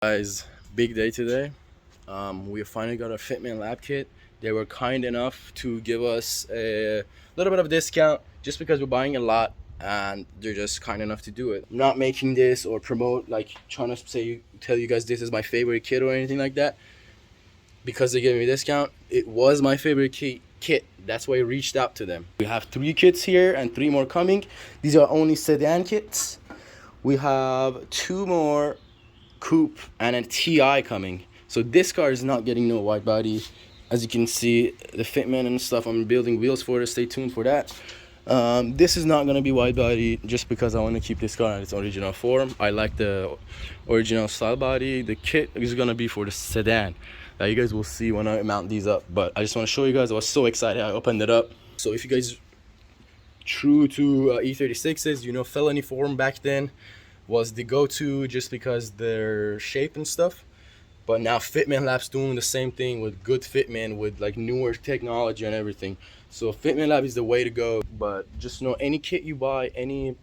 Guys, big day today. We finally got a Fitment Lab kit. They were kind enough to give us a little bit of a discount just because we're buying a lot, and they're just kind enough to do it. I'm not making this or promote, like trying to tell you guys this is my favorite kit or anything like that. Because they gave me a discount, it was my favorite kit. That's why I reached out to them. We have 3 kits here and 3 more coming. These are only sedan kits. We have 2 more coupe and a TI coming. So this car is not getting no wide body. As you can see, the fitment and stuff, I'm building wheels for it. Stay tuned for that. This is not gonna be wide body just because I want to keep this car in its original form. I like the original style body. The kit is gonna be for the sedan. Now you guys will see when I mount these up, but I just want to show you guys. I was so excited. I opened it up. So if you guys true to E36s, you know, felony form back then was the go-to just because their shape and stuff. But now Fitment Lab's doing the same thing with good fitment, with like newer technology and everything. So Fitment Lab is the way to go. But just know, any kit you buy, any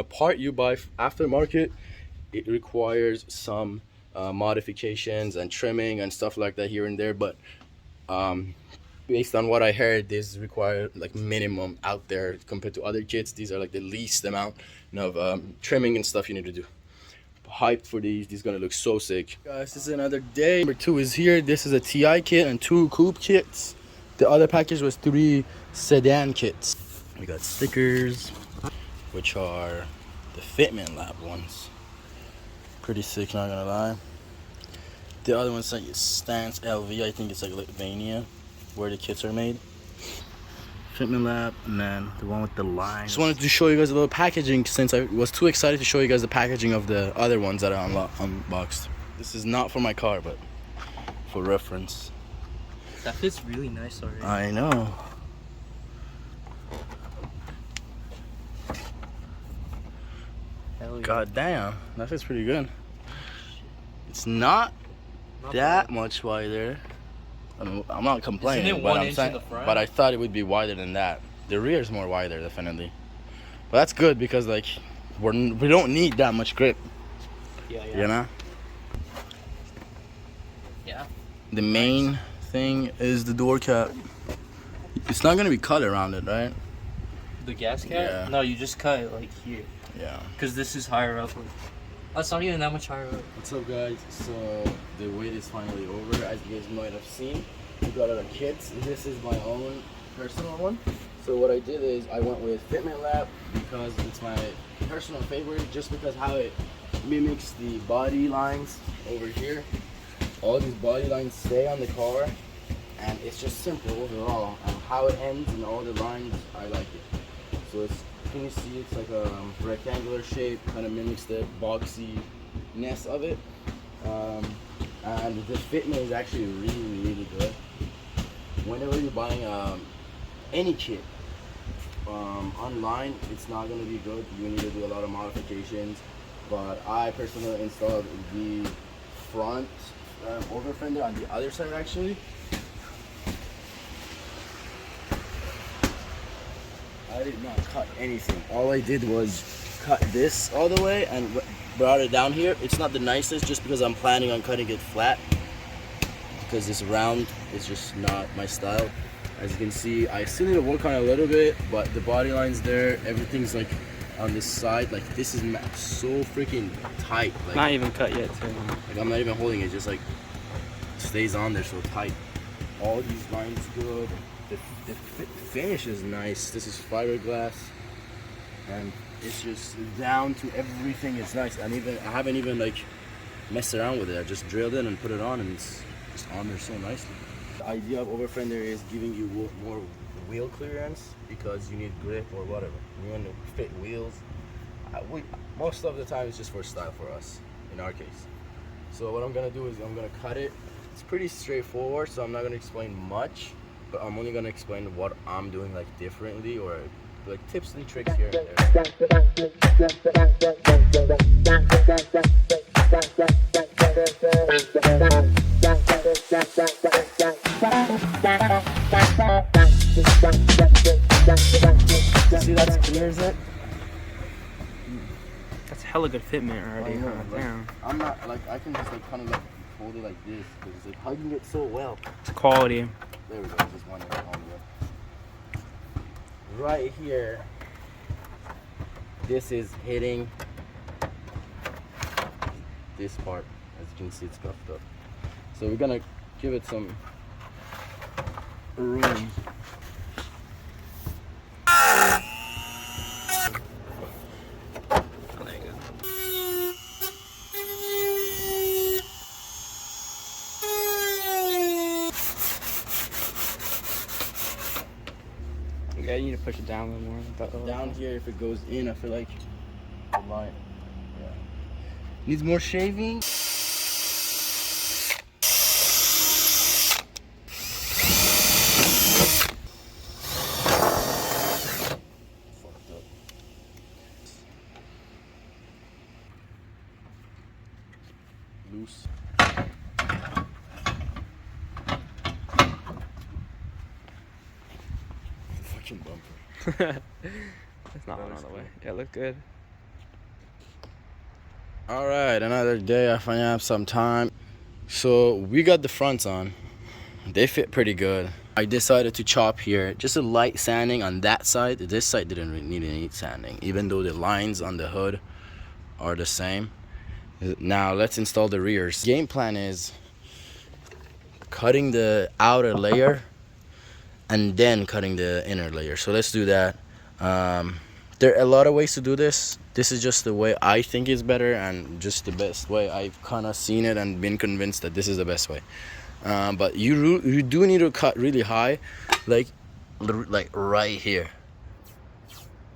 part you buy aftermarket, it requires some modifications and trimming and stuff like that here and there. But based on what I heard, this require like minimum out there compared to other kits. These are like the least amount of trimming and stuff you need to do. Hyped for these. These gonna look so sick. Guys, this is another day. Number 2 is here. This is a TI kit and 2 coupe kits. The other package was 3 sedan kits. We got stickers, which are the Fitment Lab ones. Pretty sick, not gonna lie. The other one's like Stance LV. I think it's like Lithuania, where the kits are made. Fitment Lab, and then the one with the lines. Just wanted to show you guys a little packaging since I was too excited to show you guys the packaging of the other ones that are unboxed. This is not for my car, but for reference. That fits really nice already. I know. Hell yeah. God damn, that fits pretty good. It's not that much wider. I'm not complaining, Isn't it but 1 I'm inch saying, in the front? but I thought it would be wider than that. The rear is more wider, definitely. But that's good because like we don't need that much grip. Yeah. You know. Yeah. The main thing is the door cap. It's not gonna be cut around it, right? The gas cap? Yeah. No, you just cut it like here. Yeah. Because this is higher up. That's not even that much higher up. What's up, guys? So the wait is finally over. As you guys might have seen, we got our kits. This is my own personal one. So what I did is I went with Fitment Lab because it's my personal favorite, just because how it mimics the body lines over here. All these body lines stay on the car, and it's just simple overall. And how it ends and all the lines, I like it. So it's, can you see, it's like a rectangular shape, kind of mimics the boxy-ness of it. And the fitment is actually really good. Whenever you're buying any kit online, it's not going to be good. You need to do a lot of modifications. But I personally installed the front overfender on the other side actually. I did not cut anything. All I did was cut this all the way and brought it down here. It's not the nicest just because I'm planning on cutting it flat, because this round is just not my style. As you can see, I still need to work on it a little bit, but the body line's there. Everything's like on this side. Like this is so freaking tight. Like, Not even cut yet, too. like I'm not even holding it, just like stays on there so tight. All these lines good. The finish is nice. This is fiberglass, and it's just down to everything. It's nice. I haven't even like messed around with it. I just drilled it and put it on, and it's just on there so nicely. The idea of overfender is giving you more wheel clearance because you need grip or whatever. You want to fit wheels. Most of the time it's just for style for us, in our case. So what I'm gonna do is I'm gonna cut it. It's pretty straightforward, so I'm not gonna explain much, but I'm only gonna explain what I'm doing like differently, or like tips and tricks here and there. See, that's clears it. That's hella good fitment already. I know, Huh? like, Damn. I'm not like I can just like kind of like hold it like this because it's like hugging it so well. It's quality. There we go. Just one here. Right here. This is hitting this part. As you can see, it's scuffed up. So we're gonna give it some room. Oh, there you go. Yeah, you need to push it down a little more. Down here, if it goes in, I feel like the line, yeah, needs more shaving. Fucked up. Loose. Fucking bumper. It's not one on the way. Yeah, look good. All right, another day. I finally have some time. So we got the fronts on. They fit pretty good. I decided to chop here, just a light sanding on that side. This side didn't really need any sanding, even though the lines on the hood are the same. Now let's install the rears. Game plan is cutting the outer layer and then cutting the inner layer. So let's do that. There are a lot of ways to do this. This is just the way I think is better and just the best way. I've kind of seen it and been convinced that this is the best way. But you do need to cut really high, like right here.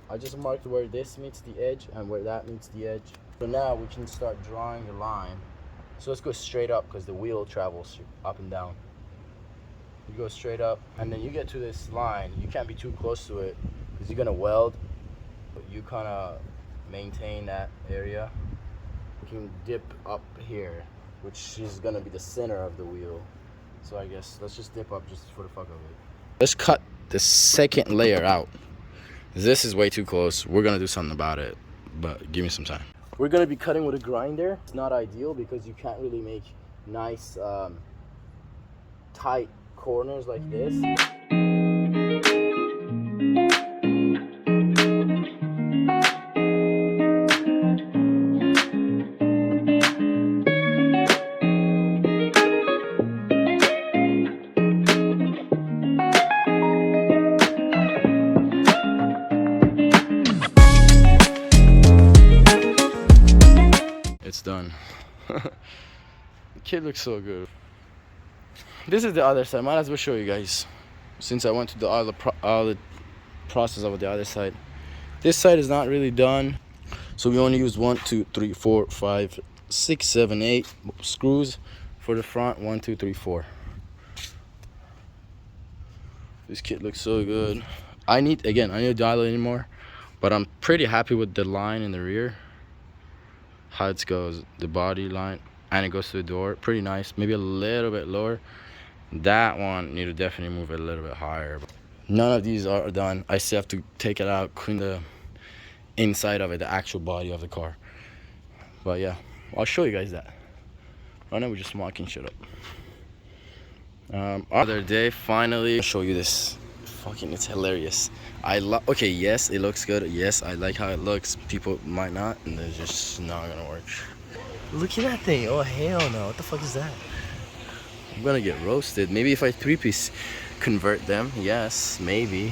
I just marked where this meets the edge and where that meets the edge. So now we can start drawing the line. So let's go straight up because the wheel travels up and down. You go straight up and then you get to this line. You can't be too close to it because you're gonna weld. But you kind of maintain that area. You can dip up here, which is gonna be the center of the wheel. So I guess let's just dip up just for the fuck of it. Let's cut the second layer out. This is way too close. We're gonna do something about it, but give me some time. We're gonna be cutting with a grinder. It's not ideal because you can't really make nice tight corners like this. It's done. The kid looks so good. This is the other side. Might as well show you guys, since I went to the all the process of the other side. This side is not really done, so we only use 1, 2, 3, 4, 5, 6, 7, 8 screws for the front. 1, 2, 3, 4. This kit looks so good. I need to dial it anymore, but I'm pretty happy with the line in the rear. How it goes, the body line, and it goes to the door. Pretty nice. Maybe a little bit lower. That one need to definitely move a little bit higher. None of these are done. I still have to take it out, clean the inside of it, the actual body of the car. But yeah, I'll show you guys that. Right now we're just mocking shit up. Other day, finally, I'll show you this. Fucking, it's hilarious. Okay, yes, it looks good. Yes, I like how it looks. People might not, and it's just not gonna work. Look at that thing. Oh hell no! What the fuck is that? I'm gonna get roasted. Maybe if I 3-piece convert them, yes, maybe.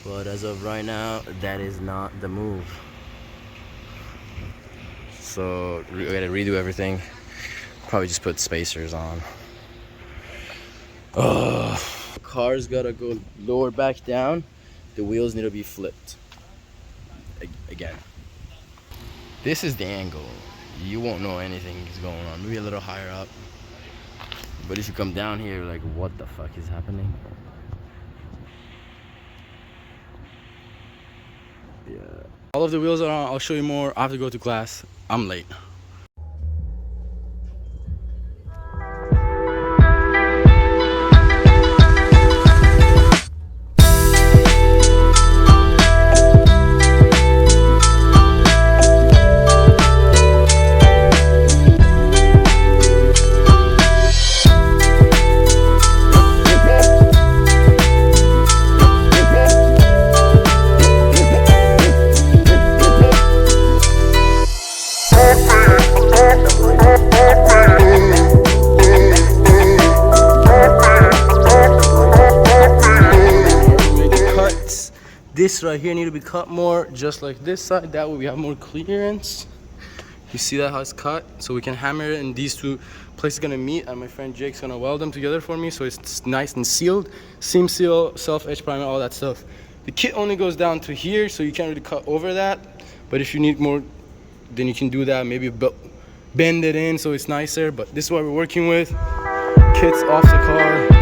But as of right now, that is not the move. So we gotta redo everything. Probably just put spacers on. Oh, car's gotta go lower back down. The wheels need to be flipped again. This is the angle. You won't know anything is going on. Maybe a little higher up. But if you come down here, like, what the fuck is happening? Yeah. All of the wheels are on. I'll show you more. I have to go to class. I'm late. piece right here need to be cut more, just like this side. That way we have more clearance. You see that how it's cut? So we can hammer it and these two places gonna meet, and my friend Jake's gonna weld them together for me so it's nice and sealed. Seam seal, self-etch primer, all that stuff. The kit only goes down to here, so you can't really cut over that. But if you need more, then you can do that. Maybe bend it in so it's nicer. But this is what we're working with. Kit's off the car.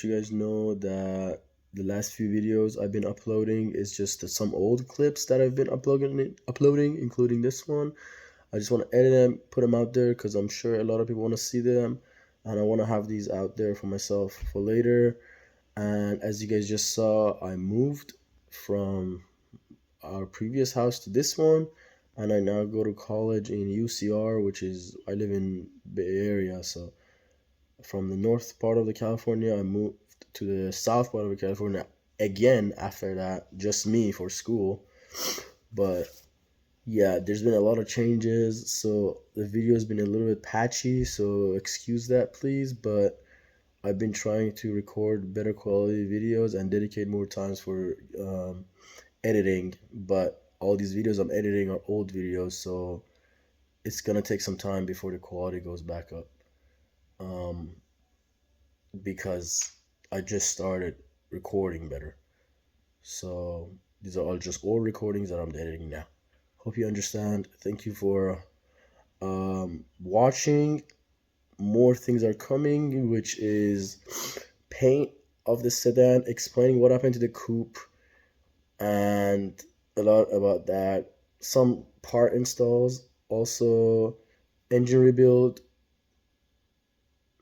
You guys know that the last few videos I've been uploading is just some old clips that I've been uploading, including this one. I just want to edit them, put them out there because I'm sure a lot of people want to see them, and I want to have these out there for myself for later. And as you guys just saw, I moved from our previous house to this one, and I now go to college in UCR, which is, I live in Bay Area, so from the north part of the California, I moved to the south part of the California again after that, just me for school. But yeah, there's been a lot of changes, so the video has been a little bit patchy, so excuse that please. But I've been trying to record better quality videos and dedicate more times for editing. But all these videos I'm editing are old videos, so it's gonna take some time before the quality goes back up. Because I just started recording better. So these are all just old recordings that I'm editing now. Hope you understand. Thank you for watching. More things are coming, which is paint of the sedan, explaining what happened to the coupe, and a lot about that. Some part installs, also engine rebuild,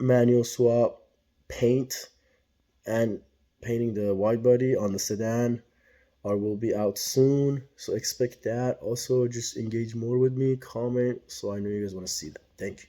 manual swap, paint, and painting the widebody on the sedan will be out soon, so expect that. Also, just engage more with me, comment, so I know you guys want to see that. Thank you.